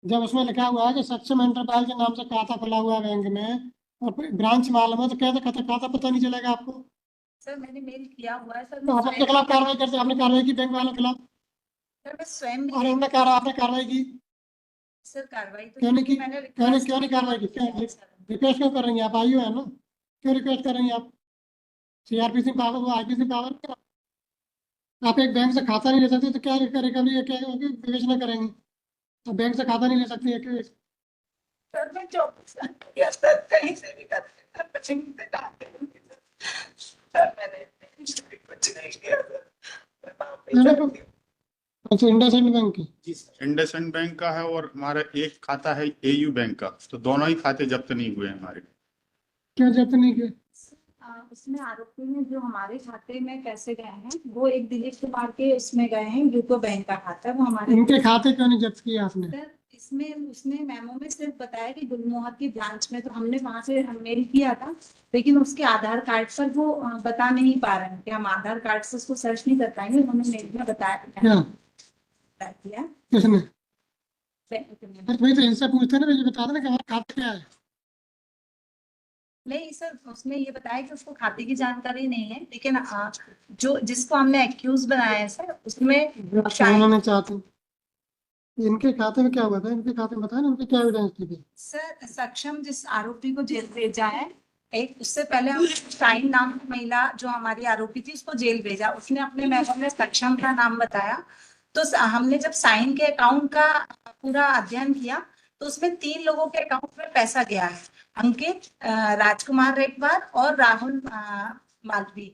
जब उसमें लिखा हुआ है कि सक्षम एंटरप्राइज के नाम से खाता खुला हुआ है बैंक में और ब्रांच मालूम है, तो कैसे खाता खाता पता नहीं चलेगा आपको? सर मैंने मेल किया हुआ है सर, तो मैं आप अपने स्वयं, खिलाफ कार्रवाई करते, आपने कार्रवाई की बैंक वालों के खिलाफ? सर मैं स्वयं भी और देख, उनने कहा आपने कार्रवाई की? सर कार्रवाई तो क्यों नहीं नहीं की, की? मैंने क्यों रिक्वेस्ट नहीं कार्रवाई की? क्यों किया है सर। रिक्वेस्ट क्यों कर रही हैं आप? आयु है ना, क्यों रिक्वेस्ट कर रही हैं आप? सीआरपीसी पावर, वो आईपीसी पावर। आप एक बैंक से खाता नहीं ले सकते तो क्या रिकवरी, क्या विवेचना करेंगे? तो बैंक से खाता नहीं ले सकती है? सर मैं 24 साल किया सर, कहीं से भी करते सर, कहीं से डालते नहीं सर, मैंने कुछ नहीं किया सर, मैं माफी चाहती हूँ। अच्छा, इंडसइंड बैंक की? जी सर, इंडसइंड बैंक का है और हमारा एक खाता है एयू बैंक का, तो दोनों ही खाते जब्त नहीं हुए हैं हमारे। क्या जब्त नहीं किए? उसमें आरोपी में जो हमारे खाते में पैसे गए हैं वो एक दिलीप कुमार के उसमें गए हैं, यूको बैंक का खाता है वो हमारे। इनके खाते क्यों नहीं जब्त किए आपने? सर इसमें उसने मेमो में सिर्फ बताया कि गुलमोहर की ब्रांच में, तो हमने वहां से मेल किया था, लेकिन उसके आधार कार्ड पर वो बता नहीं पा रहे हैं कि हम आधार कार्ड से उसको सर्च नहीं कर पाएंगे, उन्होंने मेल में बताया क्या किया किसने? बैंक में। अरे भाई, तो इनसे पूछते ना, मुझे बता देना कि हमारा खाता क्या है। नहीं सर, उसने ये बताया कि उसको खाते की जानकारी नहीं है, लेकिन जो जिसको हमने एक्यूज बनाया है सर उसमें शायद, मैं चाहती हूँ इनके खाते में क्या हुआ था, इनके खाते में बताया ना, उनकी क्या एविडेंस थी? सर सक्षम जिस आरोपी को जेल भेजा है, एक उससे पहले हम शाइन नाम की महिला जो हमारी आरोपी थी उसको जेल भेजा, उसने अपने मेमो में सक्षम का नाम बताया। तो हमने जब साइन के अकाउंट का पूरा अध्ययन किया तो उसमें 3 लोगों के अकाउंट में पैसा गया है, अंकित, राजकुमार रेखवार और राहुल मालवी।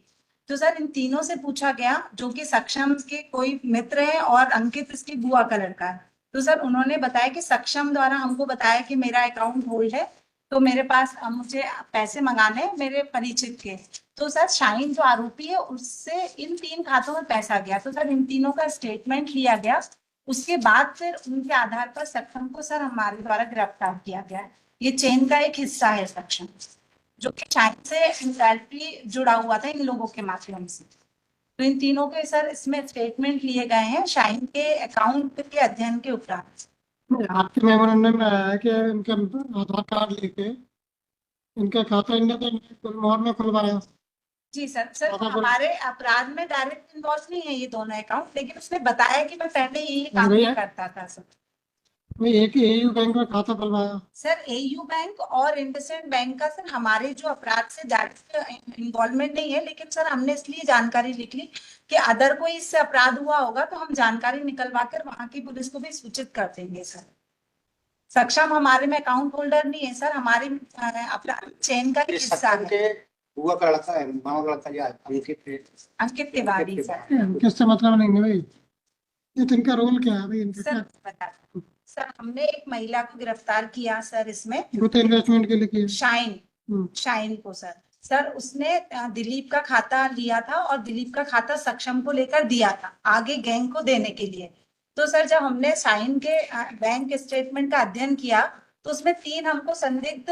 तो सर इन तीनों से पूछा गया, जो कि सक्षम के कोई मित्र है और अंकित इसकी बुआ का लड़का है। तो सर उन्होंने बताया कि सक्षम द्वारा हमको बताया कि मेरा अकाउंट होल्ड है, तो मेरे पास मुझे पैसे मंगाने हैं मेरे परिचित के। तो सर शाहीन जो आरोपी है उससे इन 3 खातों में पैसा गया, तो सर इन तीनों का स्टेटमेंट लिया गया। उसके बाद फिर उनके आधार पर सक्षम को सर हमारे द्वारा गिरफ्तार किया गया है। ये चेन का एक हिस्सा है सक्षम, जो कि शाहीन से इंडायरेक्टली जुड़ा हुआ था इन लोगों के माध्यम से। तो इन तीनों के सर इसमें स्टेटमेंट लिए गए हैं शाहीन के अकाउंट के अध्ययन के उपरांत। आपके मेमोरेंडम में आया है कि इनके आधार कार्ड लेके इनका खाता इंडिया मोहर में खुलवाया। जी सर, सर खाता खुल हमारे अपराध में डायरेक्ट इन्वॉल्व नहीं है ये दोनों अकाउंट, लेकिन उसने बताया कि मैं पहले यही काम भैया, करता था सर। भाई एक ही एयू बैंक में खाता खुलवाया। सर एयू बैंक और इंडसइंड बैंक का सर हमारे जो अपराध से डायरेक्ट इन्वॉल्वमेंट नहीं है, लेकिन सर हमने इसलिए जानकारी लिख ली कि अदर कोई इससे अपराध हुआ होगा तो हम जानकारी निकलवा कर वहां की पुलिस को भी सूचित कर देंगे सर। सक्षम हमारे में अकाउंट होल्डर नहीं है सर, हमारे अपना चेन का ये हिस्सा सक्षम है। के बुआ का लड़का है, मामा का लड़का जो है, अंकित है। अंकित तिवारी सर। किससे मतलब नहीं है भाई? ये तो इनका रोल क्या है भाई, इनका सर क्या? बता, सर हमने एक महिला को गिरफ्तार किया सर इसमें, वो तो इन्वेस्टमेंट के लिए किया। शाइन, शाइन को सर, सर उसने दिलीप का खाता लिया था और दिलीप का खाता सक्षम को लेकर दिया था आगे गैंग को देने के लिए। तो सर जब हमने शाइन के बैंक स्टेटमेंट का अध्ययन किया तो उसमें 3 हमको संदिग्ध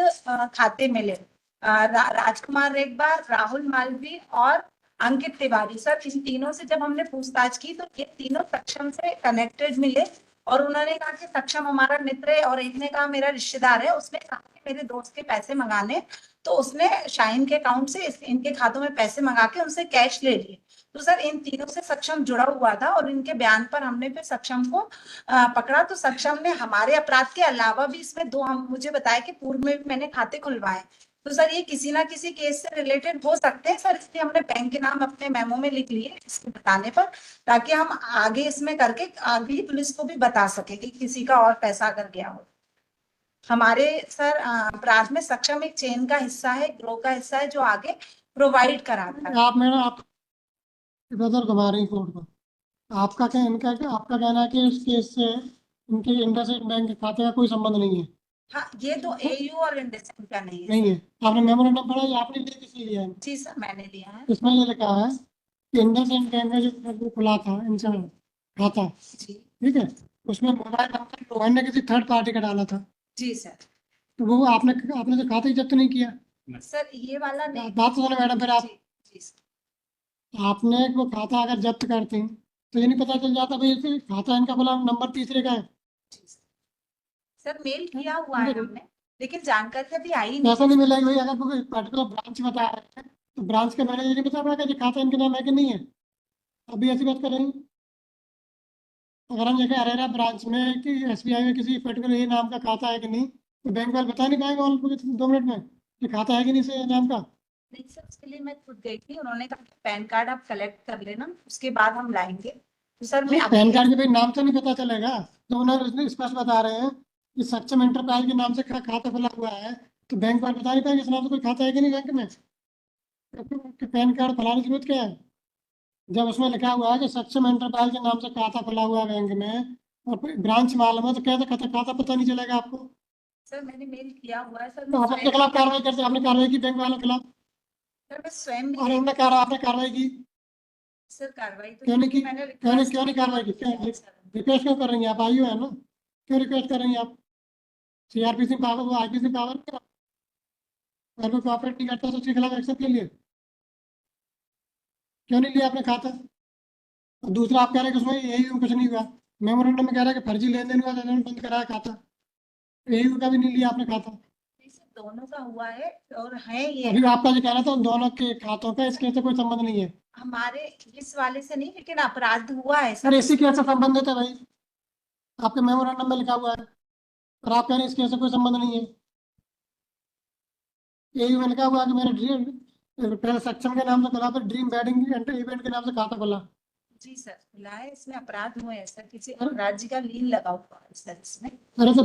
खाते मिले, राजकुमार रेखबार, राहुल मालवी और अंकित तिवारी। सर इन तीनों से जब हमने पूछताछ की तो ये तीनों सक्षम से कनेक्टेड मिले, और उन्होंने कहा कि सक्षम हमारा मित्र है, और एक ने कहा मेरा रिश्तेदार है, उसने कहा कि मेरे दोस्त के पैसे मंगाने, तो उसने शाहीन के अकाउंट से इनके खातों में पैसे मंगा के उनसे कैश ले लिए। तो सर इन तीनों से सक्षम जुड़ा हुआ था और इनके बयान पर हमने फिर सक्षम को पकड़ा। तो सक्षम ने हमारे अपराध के अलावा भी इसमें 2 हम मुझे बताया कि पूर्व में भी मैंने खाते खुलवाए। तो सर ये किसी ना किसी केस से रिलेटेड हो सकते हैं सर, इसलिए हमने बैंक के नाम अपने मेमो में लिख लिए इसको बताने पर, ताकि हम आगे इसमें करके आगे पुलिस को भी बता सके कि किसी का और पैसा अगर गया हो। हमारे सर अपराध में सक्षम एक चेन का हिस्सा है, ग्रोह का हिस्सा है जो आगे प्रोवाइड कराता है। आप इधर उधर घुमा रही कोर्ट को। आपका क्या, इनका क्या, आपका कहना है कि इस केस से इनके इंडसइंड बैंक के खाते का कोई संबंध नहीं है? हाँ, ये तो एयू और इंडसइंड का नहीं है। नहीं है? आपने मेमोरेंडम पढ़ा या आपने लिए, किसी लिया है? जी सर मैंने लिया है। इसमें ये लिखा है कि इंडसइंड बैंक में जो खुला था इनसे खाता, जी ठीक है, उसमें मोबाइल नंबर रोहन ने किसी थर्ड पार्टी का डाला था। जी सर। तो वो आपने आपने तो खाता ही जब्त नहीं किया। सर ये वाला नहीं। बात तो सुनो मैडम, फिर आप, जी सर। आपने वो खाता अगर जब्त करते तो ये नहीं पता चल जाता भाई खाता इनका खुला नंबर तीसरे का है? जी सर। सर मेल किया हुआ है हमने, लेकिन जानकारी अभी आई नहीं। पैसा नहीं मिलेगा भाई, अगर कोई पर्टिकुलर ब्रांच बता रहे हैं तो ब्रांच के मैनेजर नहीं बता पाएगा कि खाता इनके नाम है कि नहीं है। अभी ऐसी बात करेंगे, अगर हम जगह अरेरा ब्रांच में कि SBI में किसी पर्टिकुलर ये नाम का खाता है कि नहीं, तो बैंक वाले बता नहीं पाएंगे ऑन 2 मिनट में कि खाता है कि नहीं से नाम का। नहीं सर, उसके लिए मैं खुद गई थी, उन्होंने कहा कि पैन कार्ड आप कलेक्ट कर लेना, उसके बाद हम लाएंगे। तो सर मैं पैन कार्ड के भाई नाम से नहीं पता चलेगा, तो उन्होंने स्पष्ट बता रहे हैं कि सक्षम एंटरप्राइज के नाम से खाता खुला हुआ है, तो बैंक वाले बता नहीं पाएंगे इस नाम से कोई खाता है कि नहीं बैंक में, तो पैन कार्ड खुलाने की जरूरत क्या है। जब उसमें लिखा हुआ है कि सक्षम एंटरप्राइज के नाम से खाता खुला हुआ है बैंक में और ब्रांच मालूम है, तो कैसे खाता पता नहीं चलेगा आपको। सर मैंने मेल किया हुआ है सर। तो आप अपने खिलाफ कार्रवाई करते, आपने कार्रवाई की बैंक वालों के खिलाफ, सर मैं स्वयं और भी उन्होंने आपने कार्रवाई की, सर कार्रवाई तो क्यों नहीं की? मैंने क्यों नहीं कार्रवाई की? रिक्वेस्ट क्यों कर रही हैं आप? आयु है ना, क्यों रिक्वेस्ट कर रही हैं आप? CRPC पावर, IPC पावर, अगर कोई कोऑपरेट नहीं करता तो उसके खिलाफ एक्शन के लिए क्यों नहीं लिया आपने खाता? और दूसरा आप कह रहे हैं कि उसमें यही कुछ नहीं हुआ, मेमोरेंडम में कह रहा है कि फर्जी लेन देन हुआ तो उन्होंने बंद कराया खाता, यही का भी नहीं लिया आपने खाता। नहीं सर, दोनों का हुआ है और है ये अभी आपका जो कह रहा था उन दोनों के खातों का इसके से कोई संबंध नहीं है। हमारे इस वाले से नहीं, लेकिन अपराध हुआ है सर सर। इसी केस से संबंधित है भाई, आपके मेमोरेंडम में लिखा हुआ है, और आप कह रहे हैं इस केस से कोई संबंध नहीं है। यही में लिखा हुआ है कि मेरे ड्रीम पहले सक्षम के नाम से खुला, फिर ड्रीम वेडिंग इवेंट के नाम से खाता खुला। जी सर खुला है, इसमें अपराध हुए हैं सर, किसी राज्य का लीन लगा हुआ है सर इसमें। अरे तो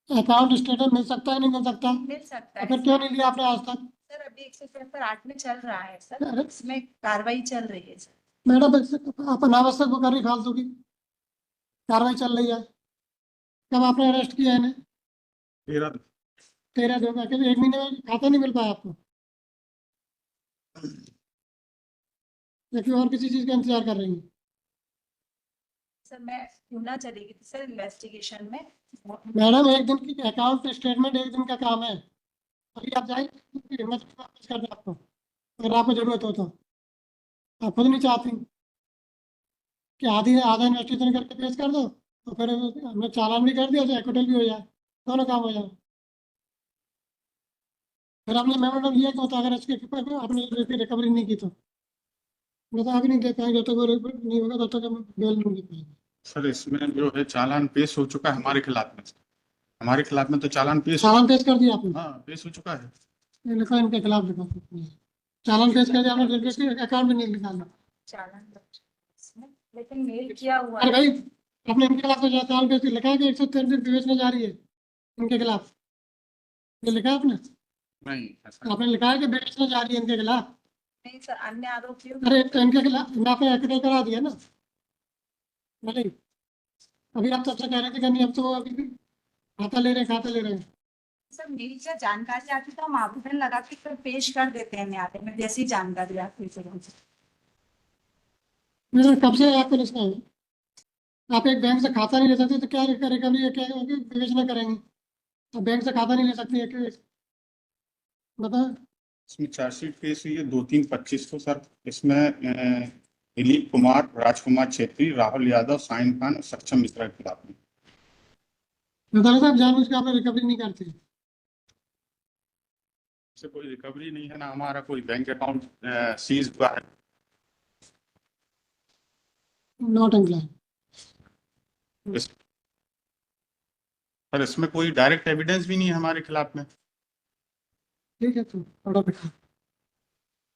अकाउंट स्टेटमेंट मिल सकता है नहीं मिल सकता? मिल सकता तो है फिर क्यों नहीं लिया आपने आज तक? सर, अभी 173(8) में चल रहा है सर, अरे इसमें कार्रवाई चल रही है सर। मैडम, आप अनावश्यक वो कर रही फालतू की कार्रवाई चल रही है। कब आपने अरेस्ट किया है इन्हें? 13 दिन का, 1 महीने में खाता नहीं मिल पाया आपको, या फिर और किसी चीज का इंतजार कर रही हैं? सर मैं क्यों ना चलेगी थी सर इन्वेस्टिगेशन में। मैडम, एक दिन की अकाउंट स्टेटमेंट 1 दिन का काम है। अभी आप जाइए, मैं वापस कर दूं आपको अगर आपको जरूरत हो तो। आप खुद नहीं चाहती कि आधा इन्वेस्टिगेशन करके पेश कर दो, तो फिर हमने चालान भी कर दिया तो एक्विटल भी हो जाए, दोनों काम हो जाए। फिर आपने मेमोरेंडम लिया क्यों? तो अगर इसके आपने रिकवरी नहीं की तो मैं तो अभी नहीं दे पाएंगे, जब तक वो नहीं होगा तब तक हम बेल नहीं दे पाएंगे। सर इसमें जो है चालान पेश हो चुका है हमारे खिलाफ में, हमारे खिलाफ में तो चालान पेश चालान पेश कर दिया आपने? हाँ पेश हो चुका है। ये लिखा इनके खिलाफ, लिखा चालान पेश कर दिया आपने, अकाउंट भी नहीं निकालना। चालान इसमें, लेकिन मेल किया हुआ अरे है। भाई, आपने इनके खिलाफ तो चालान पेश लिखा है कि 133 विवेचना जारी है इनके खिलाफ, ये लिखा है आपने? नहीं ऐसा आपने लिखा है कि विवेचना जारी है इनके खिलाफ। नहीं सर, अन्य आरोपियों अरे तो इनके खिलाफ आपने एक्विटल करा दिया ना? नहीं, अभी आप सबसे कह रहे थे कि नहीं, अब तो अभी भी खाता ले रहे हैं। सर मेरी क्या जानकारी आती तो हम आवेदन लगा के फिर पेश कर देते हैं न्यायालय में, जैसी जानकारी आती है सर हमसे। मेरे कब से आपको लिखना है? आप एक बैंक से खाता नहीं ले सकते तो क्या रिकवरी, क्या विवेचना करेंगे? तो बैंक से खाता नहीं ले सकती है, बताओ। इसमें चार्जशीट पेश हुई है 2/3/25 को सर। इसमें दिलीप कुमार, राजकुमार छेत्री, राहुल यादव, साइन खान और सक्षम मिश्रा के खिलाफ में। बताना साहब, जानबूझ के आपने रिकवरी नहीं करते? से कोई रिकवरी नहीं है ना, हमारा कोई बैंक अकाउंट सीज हुआ है। Not incline. सर इसमें कोई डायरेक्ट एविडेंस भी नहीं है हमारे खिलाफ में। ठीक है, तो ऑर्डर दिखा,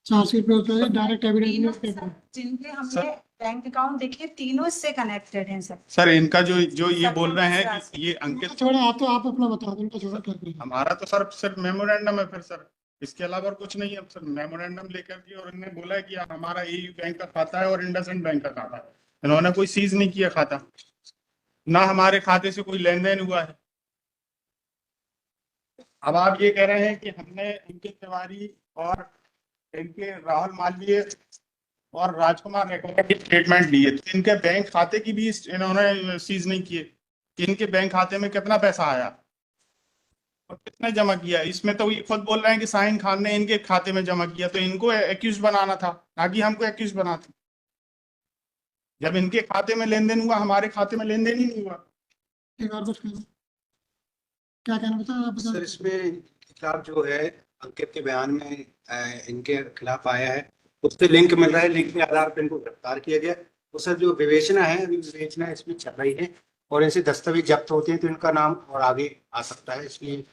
चार्जशीट पे डायरेक्ट एविडेंस नहीं उसके तीनों सर, जिनके हमने बैंक अकाउंट देखे, तीनों इससे कनेक्टेड हैं सर। सर इनका जो ये बोल रहे हैं कि ये अंकित, छोड़े, आप अपना बता दो, इनका छोड़ा करके। हमारा तो सर सिर्फ मेमोरेंडम है फिर सर, इसके अलावा और कुछ नहीं है सर। मेमोरेंडम लेकर के और इन्होंने बोला है कि हमारा एयू बैंक का खाता है और इंडसइंड बैंक का खाता है। इन्होंने कोई सीज नहीं किया खाता, ना हमारे खाते से कोई लेन देन हुआ है। अब आप ये कह रहे हैं कि हमने अंकित तिवारी और इनके राहुल मालवीय और राजकुमार रेखा के स्टेटमेंट लिए, तो इनके बैंक खाते की भी इन्होंने सीज नहीं किए कि इनके बैंक खाते में कितना पैसा आया और कितने जमा किया। इसमें तो ये खुद बोल रहे हैं कि साइन खान ने इनके खाते में जमा किया, तो इनको एक्यूज बनाना था, ना कि हमको एक्यूज बनाते। जब इनके खाते में लेन देन हुआ, हमारे खाते में लेन देन ही नहीं हुआ। एक और कुछ कहना? क्या कहना बताओ आप सर बताओ। इसमें खिलाफ जो है अंकित के बयान में इनके खिलाफ आया है, उससे लिंक मिल रहा है, लिंक के आधार पर इनको गिरफ्तार किया गया। तो सर जो विवेचना है, अभी विवेचना इसमें चल रही है और ऐसे दस्तावेज जब्त होते हैं तो इनका नाम और आगे आ सकता है, इसलिए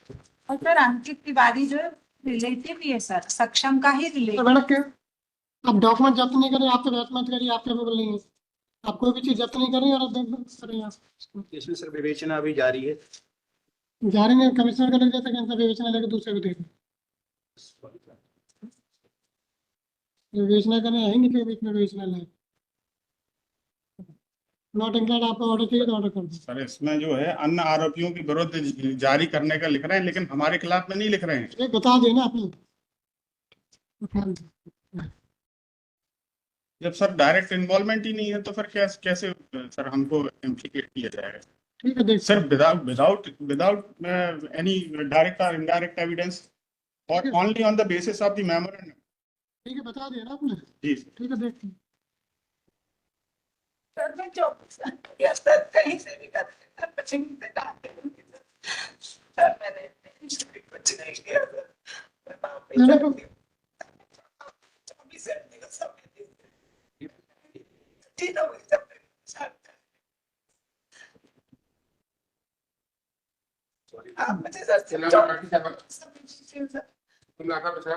और सर अंकित तिवारी जो है रिलेटिव ही है सर, सक्षम का ही तो रिलेटिव। मैडम क्या आप डॉक्यूमेंट जब्त नहीं करें, आप तो जब्त मत करिए, आप कैपेबल नहीं है, आप कोई भी चीज जब्त नहीं करें और आप करें आप इसमें सर विवेचना अभी जारी है। जारी में कमिश्नर का लग जाता है कि विवेचना लेकर दूसरे को दे दें। विवेचना करने आएंगे क्यों बीच में विवेचना लाए, नॉट इंक्लाइंड आपको ऑर्डर चाहिए तो ऑर्डर कर दो। सर इसमें जो है अन्य आरोपियों के विरुद्ध जारी करने का लिख रहे हैं, लेकिन हमारे खिलाफ में नहीं लिख रहे हैं। ये बता देना आपने। जब सर डायरेक्ट इन्वॉल्वमेंट ही नहीं है तो फिर कैसे सर हमको इम्प्लीकेट किया जाएगा? ठीक है देख सर विदाउट एनी डायरेक्ट और इनडायरेक्ट एविडेंस और only on the basis of the memorandum. ठीक है बता दिया ना आपने। जी ठीक है देखते हैं। सर मैं सर कहीं से भी करते से डालते सर मैंने कुछ नहीं किया सर। मैंने को 24 घंटे का समय दीजिए। तीनों में सब आप मुझे सर तुम लाखा बचा